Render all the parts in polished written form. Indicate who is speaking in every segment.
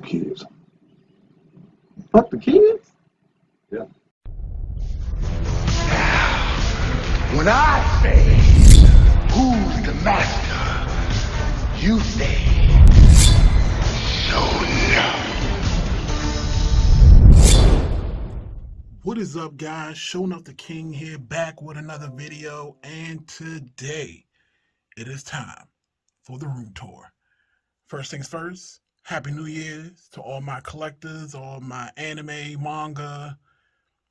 Speaker 1: kids. Fuck the kids? Yeah.
Speaker 2: When I say, who's the master? You say,
Speaker 3: What is up, guys? Showing up the king here, back with another video, and today it is time for the room tour. First things first, Happy New Year's to all my collectors, all my anime, manga,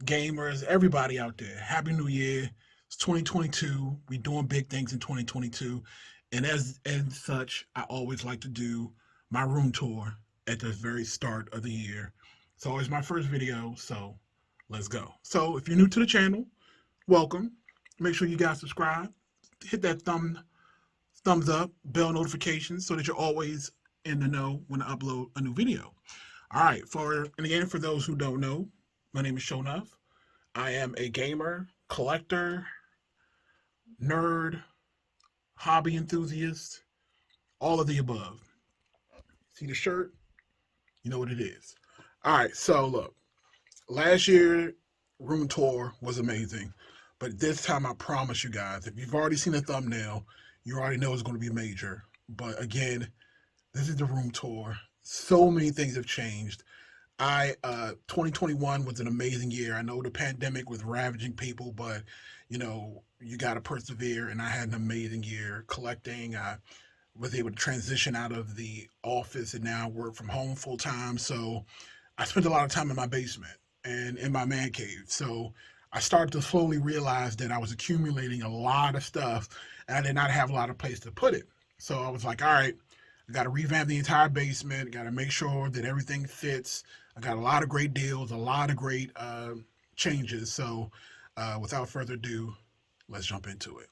Speaker 3: gamers, everybody out there. Happy New Year. It's 2022. We doing big things in 2022. And as such, I always like to do my room tour at the very start of the year. It's always my first video, so let's go. So if you're new to the channel, welcome. Make sure you guys subscribe. Hit that thumbs up, bell notifications so that you're always in the know when I upload a new video. All right, and again, for those who don't know, my name is Shonuff. I am a gamer, collector, nerd, hobby enthusiast, all of the above. See the shirt? You know what it is. All right, so look, last year room tour was amazing, but this time I promise you guys, if you've already seen the thumbnail, you already know it's going to be major. But again, this is the room tour. So many things have changed. 2021 was an amazing year. I know the pandemic was ravaging people, but you know, you got to persevere, and I had an amazing year collecting. I was able to transition out of the office and now work from home full time. So I spent a lot of time in my basement and in my man cave. So I started to slowly realize that I was accumulating a lot of stuff and I did not have a lot of place to put it. So I was like, all right, I got to revamp the entire basement. Got to make sure that everything fits. I got a lot of great deals, a lot of great changes. So without further ado, let's jump into it.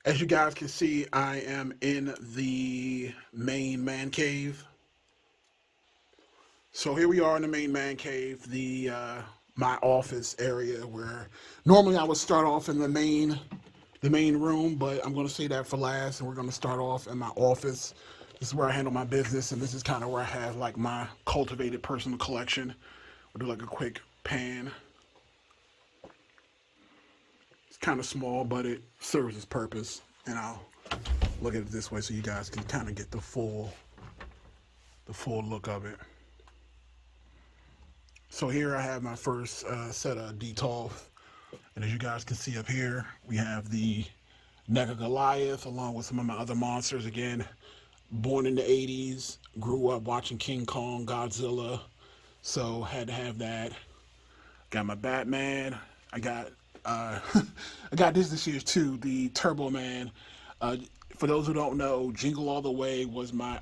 Speaker 3: As you guys can see, I am in the main man cave. So here we are in the main man cave, my office area, where normally I would start off in the main room, but I'm going to say that for last, and we're going to start off in my office. This is where I handle my business, and this is kind of where I have like my cultivated personal collection. We'll do like a quick pan. It's kind of small, but it serves its purpose, and I'll look at it this way so you guys can kind of get the full look of it. So here I have my first set of Detolf, and as you guys can see up here, we have the Neck of Goliath along with some of my other monsters. Again, born in the 80s, grew up watching King Kong, Godzilla, so had to have that. Got my Batman. I got I got this year too, the Turbo Man. For those who don't know, Jingle All the Way is my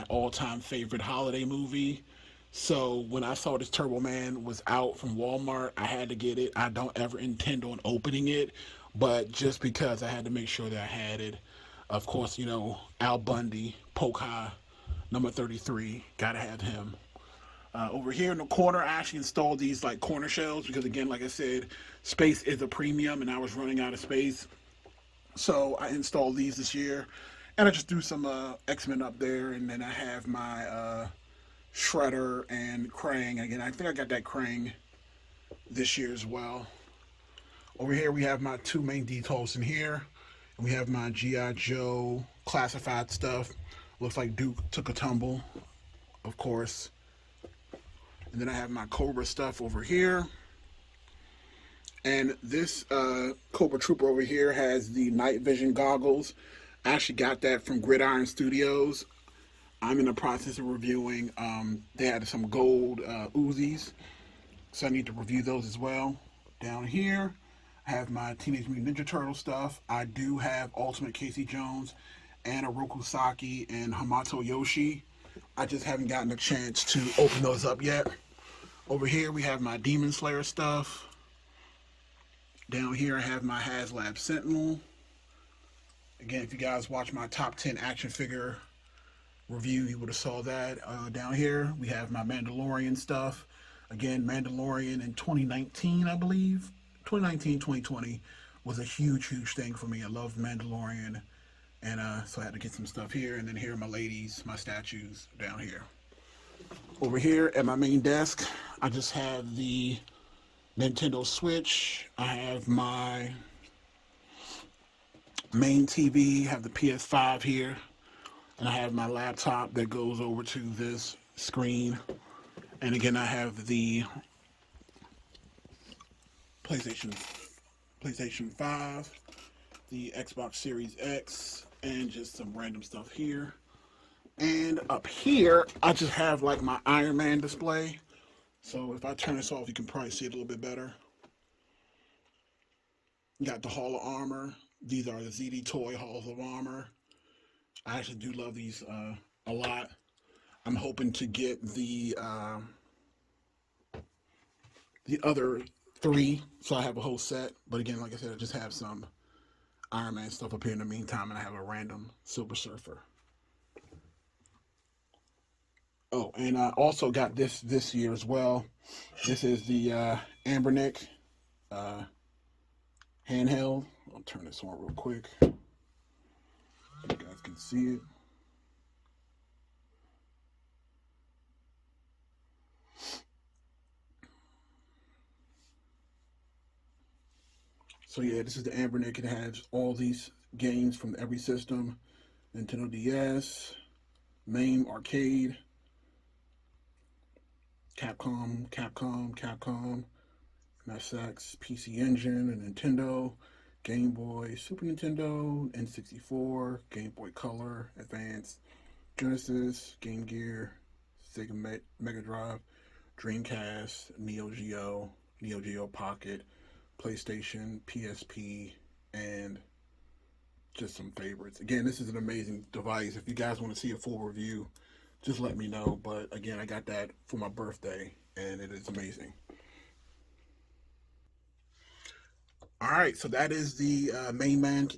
Speaker 3: all-time favorite holiday movie. So when I saw this Turbo Man was out from Walmart, I had to get it. I don't ever intend on opening it, but just because I had to make sure that I had it. Of course, you know, Al Bundy, Polk High, number 33, gotta have him. Over here in the corner, I actually installed these like corner shelves because, again, like I said, space is a premium and I was running out of space. So I installed these this year, and I just threw some X-Men up there, and then I have my Shredder and Krang. Again, I think I got that Krang this year as well. Over here we have my two main Detolfs in here, and we have my G.I. Joe classified stuff. Looks like Duke took a tumble, of course. And then I have my Cobra stuff over here. And this Cobra Trooper over here has the night vision goggles. I actually got that from Gridiron Studios. I'm in the process of reviewing. They had some gold Uzis, so I need to review those as well. Down here, I have my Teenage Mutant Ninja Turtle stuff. I do have Ultimate Casey Jones and Oroku Saki and Hamato Yoshi. I just haven't gotten a chance to open those up yet. Over here, we have my Demon Slayer stuff. Down here, I have my HasLab Sentinel. Again, if you guys watch my top 10 action figure review, you would have saw that. Down here, we have my Mandalorian stuff. Again, Mandalorian in 2019, I believe. 2019, 2020 was a huge thing for me. I love Mandalorian And so I had to get some stuff here. And then here are my ladies, my statues down here. Over here at my main desk, I just have the Nintendo Switch. I have my main TV, have the PS5 here, and I have my laptop that goes over to this screen. And again, I have the PlayStation 5, the Xbox Series X, and just some random stuff here. And up here, I just have like my Iron Man display. So if I turn this off, you can probably see it a little bit better. Got the Hall of Armor. These are the ZD Toy Halls of Armor. I actually do love these a lot. I'm hoping to get the other three, so I have a whole set. But again, like I said, I just have some Iron Man stuff up here in the meantime, and I have a random Silver Surfer. Oh, and I also got this year as well. This is the Ambernick handheld. I'll turn this on real quick so you guys can see it. So yeah, this is the Ambernick. It has all these games from every system: Nintendo DS, MAME Arcade, Capcom, MSX, PC Engine, and Nintendo, Game Boy, Super Nintendo, N64, Game Boy Color, Advance, Genesis, Game Gear, Sega Mega Drive, Dreamcast, Neo Geo Pocket, PlayStation, PSP, and just some favorites. Again, this is an amazing device. If you guys want to see a full review, just let me know. But again, I got that for my birthday, and it is amazing. All right, so that is the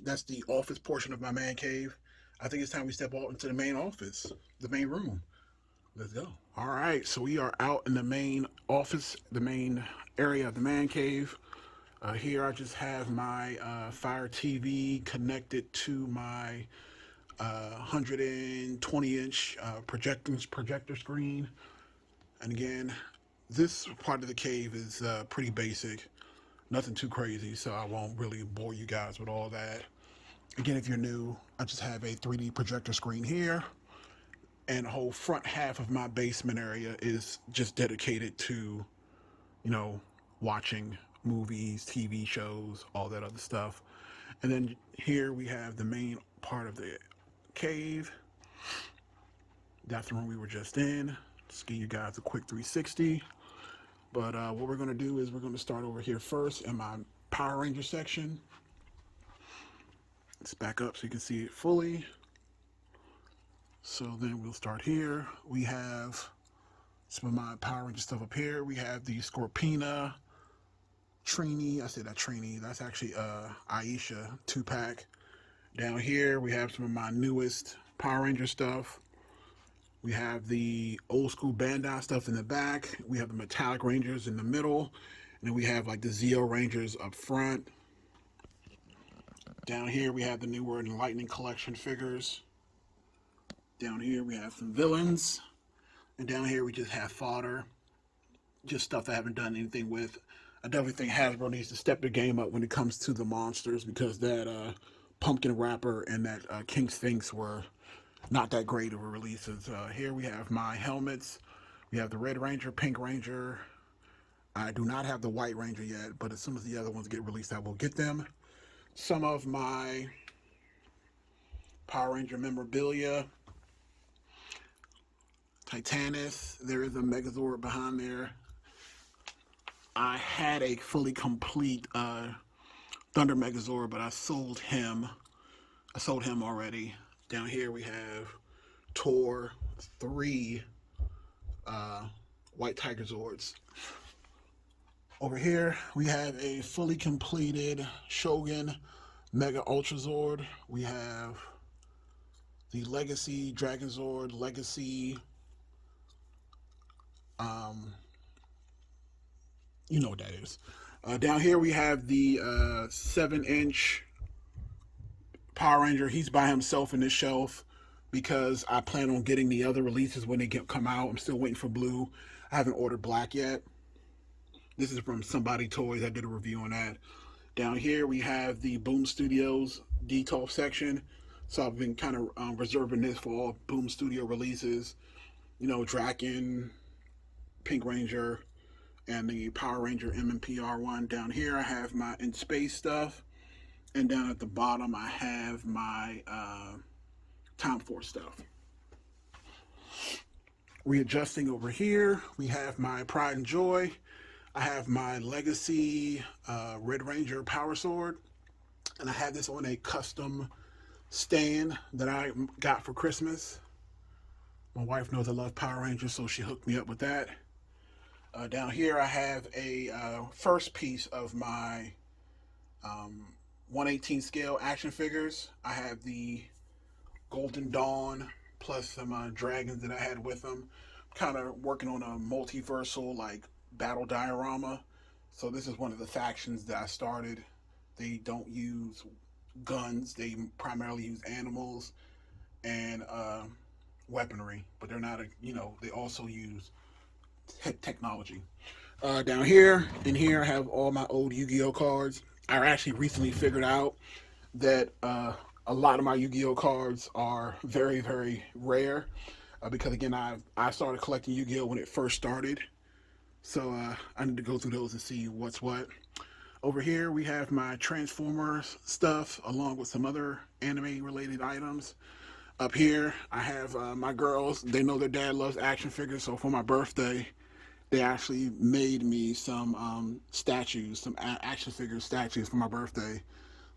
Speaker 3: that's the office portion of my man cave. I think it's time we step out into the main office, the main room. Let's go. All right, so we are out in the main office, the main area of the man cave. Here I just have my Fire TV connected to my 120-inch projector screen. And again, this part of the cave is pretty basic, nothing too crazy, so I won't really bore you guys with all that. Again, if you're new, I just have a 3D projector screen here, and the whole front half of my basement area is just dedicated to, you know, watching movies, TV shows, all that other stuff. And then here we have the main part of the cave. That's the room we were just in. Just give you guys a quick 360. But what we're going to do is we're going to start over here first in my Power Ranger section. Let's back up so you can see it fully. So then we'll start here. We have some of my Power Ranger stuff up here. We have the Scorpina, Trini. I said that Trini. That's actually Aisha 2-pack. Down here we have some of my newest Power Ranger stuff. We have the old school Bandai stuff in the back. We have the Metallic Rangers in the middle. And then we have like the Zeo Rangers up front. Down here we have the New Enlightening Collection figures. Down here we have some villains. And down here we just have fodder. Just stuff I haven't done anything with. I definitely think Hasbro needs to step their game up when it comes to the monsters, because that Pumpkin Rapper and that King Sphinx were not that great of releases. Here we have my helmets. We have the Red Ranger, Pink Ranger. I do not have the White Ranger yet, but as soon as the other ones get released, I will get them. Some of my Power Ranger memorabilia. Titanus. There is a Megazord behind there. I had a fully complete Thunder Megazord, but I sold him. I sold him already. Down here we have Tor, 3 White Tiger Zords. Over here we have a fully completed Shogun Mega Ultra Zord. We have the Legacy Dragon Zord, Legacy, you know what that is. Down here we have the 7-inch Power Ranger, he's by himself in this shelf because I plan on getting the other releases when they come out. I'm still waiting for blue. I haven't ordered black yet. This is from Somebody Toys. I did a review on that. Down here we have the Boom Studios D12 section. So I've been kind of reserving this for all Boom Studio releases. You know, Draken, Pink Ranger, and the Power Ranger MMPR one. Down here I have my In Space stuff. And down at the bottom I have my Time Force stuff. Readjusting over here, we have my Pride and Joy. I have my Legacy Red Ranger Power Sword. And I have this on a custom stand that I got for Christmas. My wife knows I love Power Rangers, so she hooked me up with that. Down here I have a first piece of my 1/18 scale action figures. I have the Golden Dawn plus some dragons that I had with them. Kind of working on a multiversal like battle diorama. So this is one of the factions that I started. They don't use guns. They primarily use animals and weaponry, but they're not they also use technology. Down here, in here I have all my old Yu-Gi-Oh cards. I actually recently figured out that a lot of my Yu-Gi-Oh cards are very, very rare because again, I started collecting Yu-Gi-Oh when it first started. So I need to go through those and see what's what. Over here we have my Transformers stuff along with some other anime related items. Up here I have my girls. They know their dad loves action figures, so for my birthday they actually made me some statues, some action figure statues for my birthday.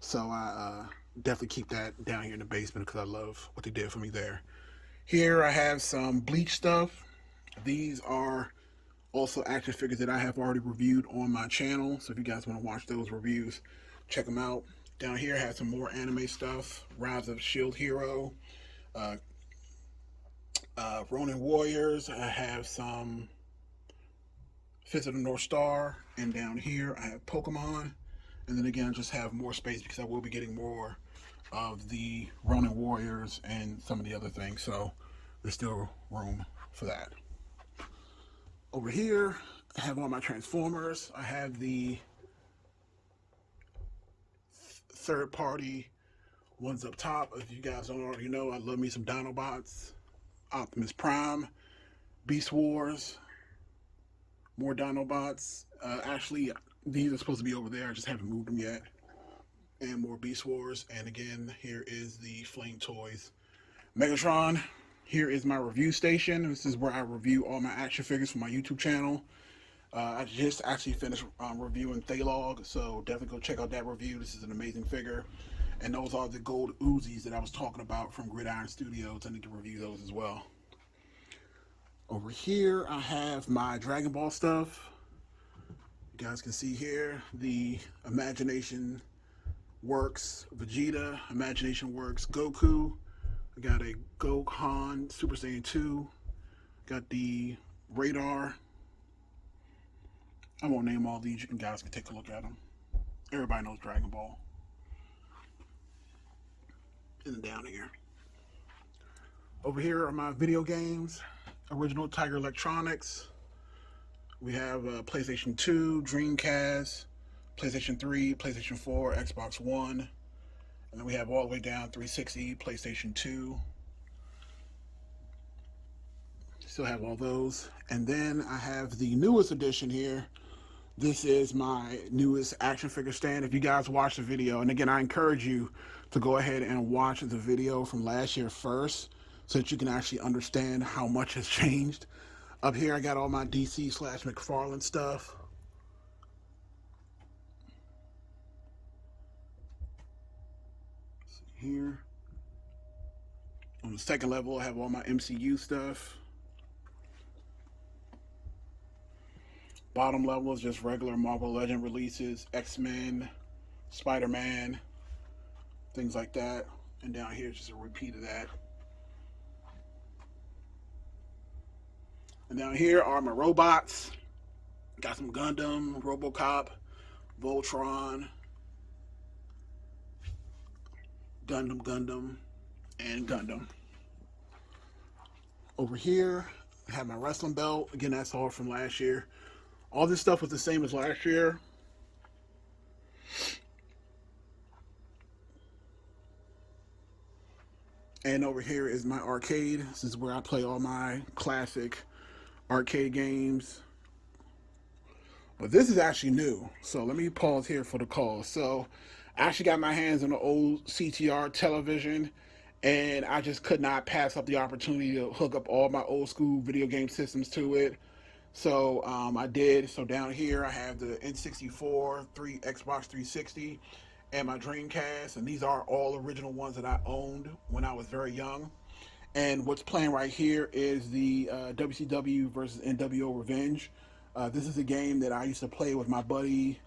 Speaker 3: So I definitely keep that down here in the basement because I love what they did for me there. Here I have some Bleach stuff. These are also action figures that I have already reviewed on my channel. So if you guys want to watch those reviews, check them out. Down here I have some more anime stuff. Rise of Shield Hero, Ronin Warriors. I have some Fist of the North Star, and down here I have Pokemon, and then again I just have more space because I will be getting more of the Ronin Warriors and some of the other things, so there's still room for that. Over here I have all my Transformers. I have the third party ones up top. If you guys don't already know, I love me some Dinobots, Optimus Prime, Beast Wars, more Dinobots. Actually, these are supposed to be over there. I just haven't moved them yet. And more Beast Wars. And again, here is the Flame Toys Megatron. Here is my review station. This is where I review all my action figures for my YouTube channel. I just actually finished reviewing Thalog, so definitely go check out that review. This is an amazing figure. And those are the gold Uzis that I was talking about from Gridiron Studios. I need to review those as well. Over here, I have my Dragon Ball stuff. You guys can see here the Imagination Works Vegeta, Imagination Works Goku. I got a Gohan Super Saiyan 2. Got the Radar. I won't name all these. You guys can take a look at them. Everybody knows Dragon Ball. And then down here. Over here are my video games. Original Tiger Electronics. We have PlayStation 2, Dreamcast, PlayStation 3, PlayStation 4, Xbox One. And then we have all the way down 360, PlayStation 2. Still have all those. And then I have the newest edition here. This is my newest action figure stand. If you guys watch the video, and again, I encourage you to go ahead and watch the video from last year first so that you can actually understand how much has changed. Up here, I got all my DC/McFarlane stuff. Here. On the second level, I have all my MCU stuff. Bottom level is just regular Marvel Legend releases, X-Men, Spider-Man, things like that. And down here is just a repeat of that. And down here are my robots. Got some Gundam, RoboCop, Voltron, Gundam, and Gundam. Over here, I have my wrestling belt. Again, that's all from last year. All this stuff was the same as last year. And over here is my arcade. This is where I play all my classic arcade games. But this is actually new. So let me pause here for the call. So I actually got my hands on the old CTR television, and I just could not pass up the opportunity to hook up all my old school video game systems to it. So I did. So down here I have the N64, Xbox 360, and my Dreamcast, and these are all original ones that I owned when I was very young. And what's playing right here is the WCW versus NWO Revenge. This is a game that I used to play with my buddy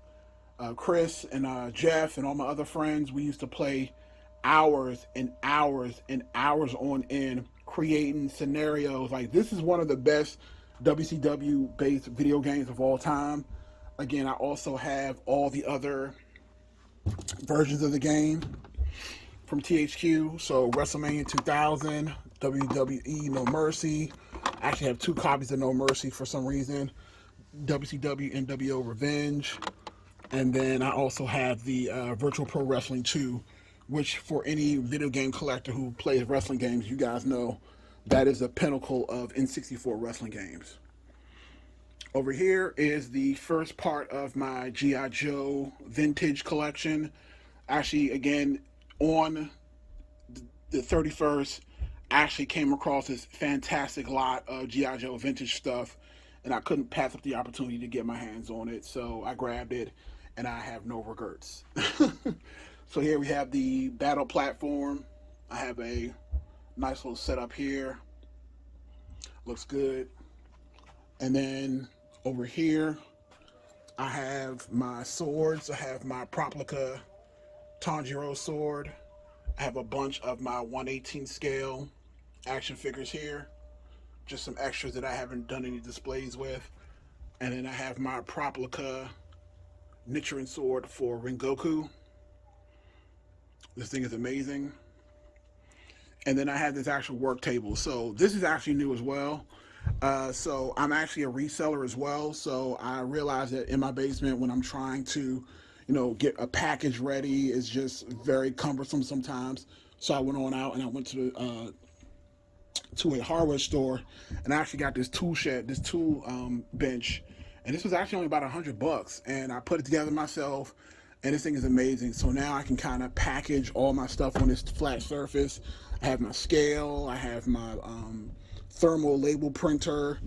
Speaker 3: Chris and Jeff and all my other friends. We used to play hours and hours and hours on end, creating scenarios. Like, this is one of the best WCW based video games of all time. Again, I also have all the other versions of the game from THQ. So WrestleMania 2000, WWE No Mercy. I actually have 2 copies of No Mercy for some reason. WCW NWO Revenge. And then I also have the Virtual Pro Wrestling 2, which for any video game collector who plays wrestling games, you guys know that is the pinnacle of N64 wrestling games. Over here is the first part of my G.I. Joe vintage collection. Actually, again, on the 31st, I actually came across this fantastic lot of G.I. Joe vintage stuff, and I couldn't pass up the opportunity to get my hands on it, so I grabbed it, and I have no regrets. So here we have the battle platform. I have a nice little setup here. Looks good. And then over here, I have my swords. I have my Proplica Tanjiro sword. I have a bunch of my 1/18 scale action figures here. Just some extras that I haven't done any displays with. And then I have my Proplica Nichiren sword for Rengoku. This thing is amazing. And then I have this actual work table. So this is actually new as well. So I'm actually a reseller as well. So I realized that in my basement, when I'm trying to, get a package ready, it's just very cumbersome sometimes. So I went on out and I went to a hardware store, and I actually got this tool shed, this tool bench, and this was actually only about $100, and I put it together myself, and this thing is amazing. So now I can kind of package all my stuff on this flat surface. I have my scale, I have my thermal label printer,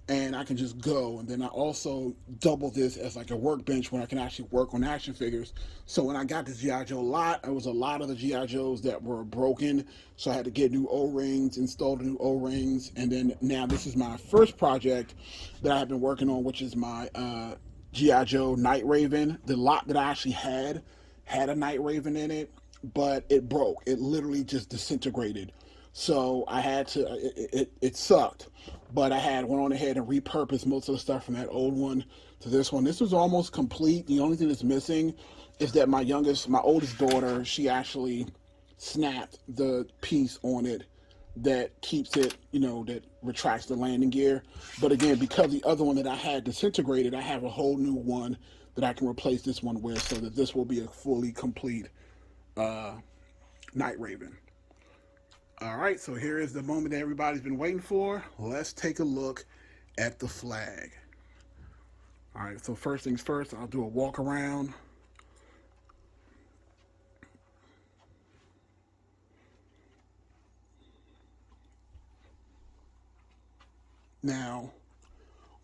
Speaker 3: and I can just go. And then I also double this as like a workbench when I can actually work on action figures. So when I got this G.I. Joe lot, it was a lot of the G.I. Joes that were broken, so I had to get new O-rings, install the new O-rings, and then now this is my first project that I have been working on, which is my G.I. Joe Night Raven. The lot that I actually had a Night Raven in it, but it broke. It literally just disintegrated. So I had to, it sucked, but I went on ahead and repurposed most of the stuff from that old one to this one. This was almost complete. The only thing that's missing is that my oldest daughter, she actually snapped the piece on it that keeps it, that retracts the landing gear. But again, because the other one that I had disintegrated, I have a whole new one that I can replace this one with, so that this will be a fully complete Night Raven. All right, so here is the moment that everybody's been waiting for. Let's take a look at the flag. All right, so first things first, I'll do a walk around. Now,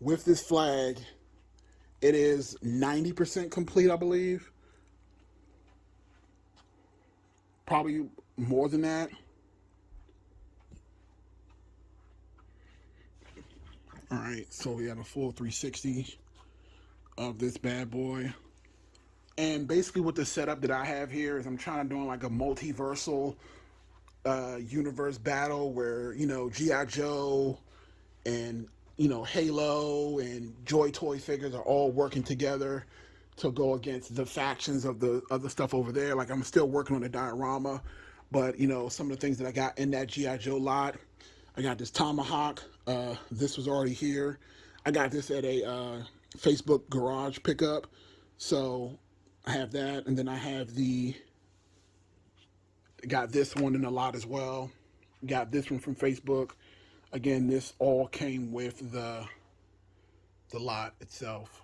Speaker 3: with this flag, it is 90% complete, I believe. Probably more than that. All right, so we have a full 360 of this bad boy. And basically what the setup that I have here is I'm trying to do like a multiversal universe battle where, G.I. Joe and, Halo and Joy Toy figures are all working together to go against the factions of the other stuff over there. Like, I'm still working on the diorama. But, you know, some of the things that I got in that G.I. Joe lot, I got this Tomahawk. This was already here. I got this at a Facebook garage pickup. So I have that. And then I have got this one in a lot as well. Got this one from Facebook. Again, this all came with the lot itself.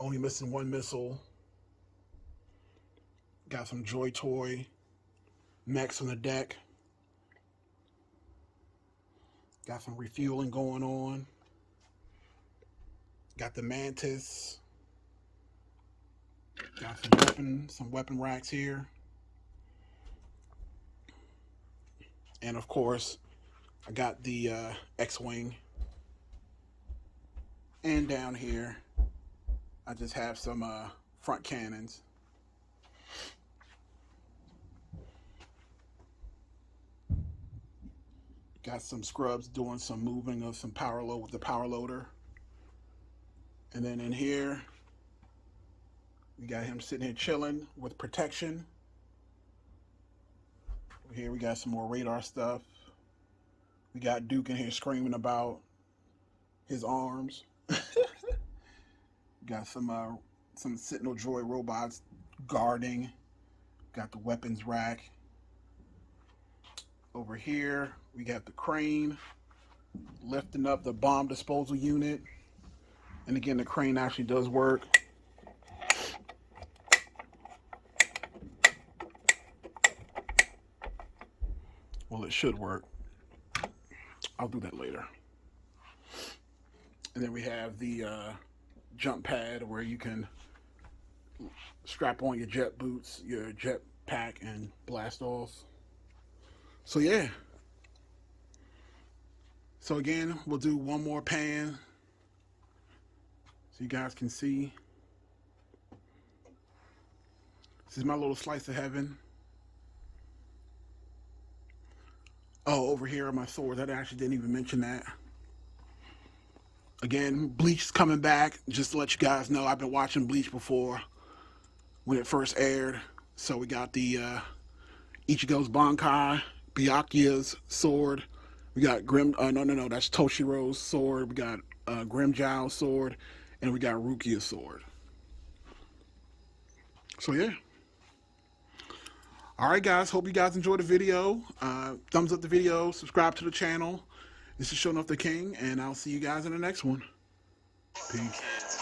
Speaker 3: Only missing one missile. Got some Joy Toy mechs on the deck. Got some refueling going on. Got the Mantis. Got some weapon racks here. And of course, I got the X-Wing. And down here, I just have some front cannons. Got some scrubs doing some moving of some power load with the power loader. And then in here, we got him sitting here chilling with protection. Here we got some more radar stuff. We got Duke in here screaming about his arms. Got some Sentinel droid robots guarding. Got the weapons rack. Over here, we got the crane lifting up the bomb disposal unit. And again, the crane actually does work. Well, it should work. I'll do that later. And then we have the jump pad where you can strap on your jet boots, your jet pack, and blast off. So yeah. So again, we'll do one more pan so you guys can see. This is my little slice of heaven. Oh, over here are my swords. I actually didn't even mention that. Again, Bleach is coming back. Just to let you guys know, I've been watching Bleach before when it first aired. So we got the Ichigo's Bankai, Byakuya's sword. We got no, that's Toshiro's sword. We got Grimjow's sword, and we got Rukia's sword. So yeah. All right, guys. Hope you guys enjoyed the video. Thumbs up the video. Subscribe to the channel. This is Showing Off the King, and I'll see you guys in the next one. Peace.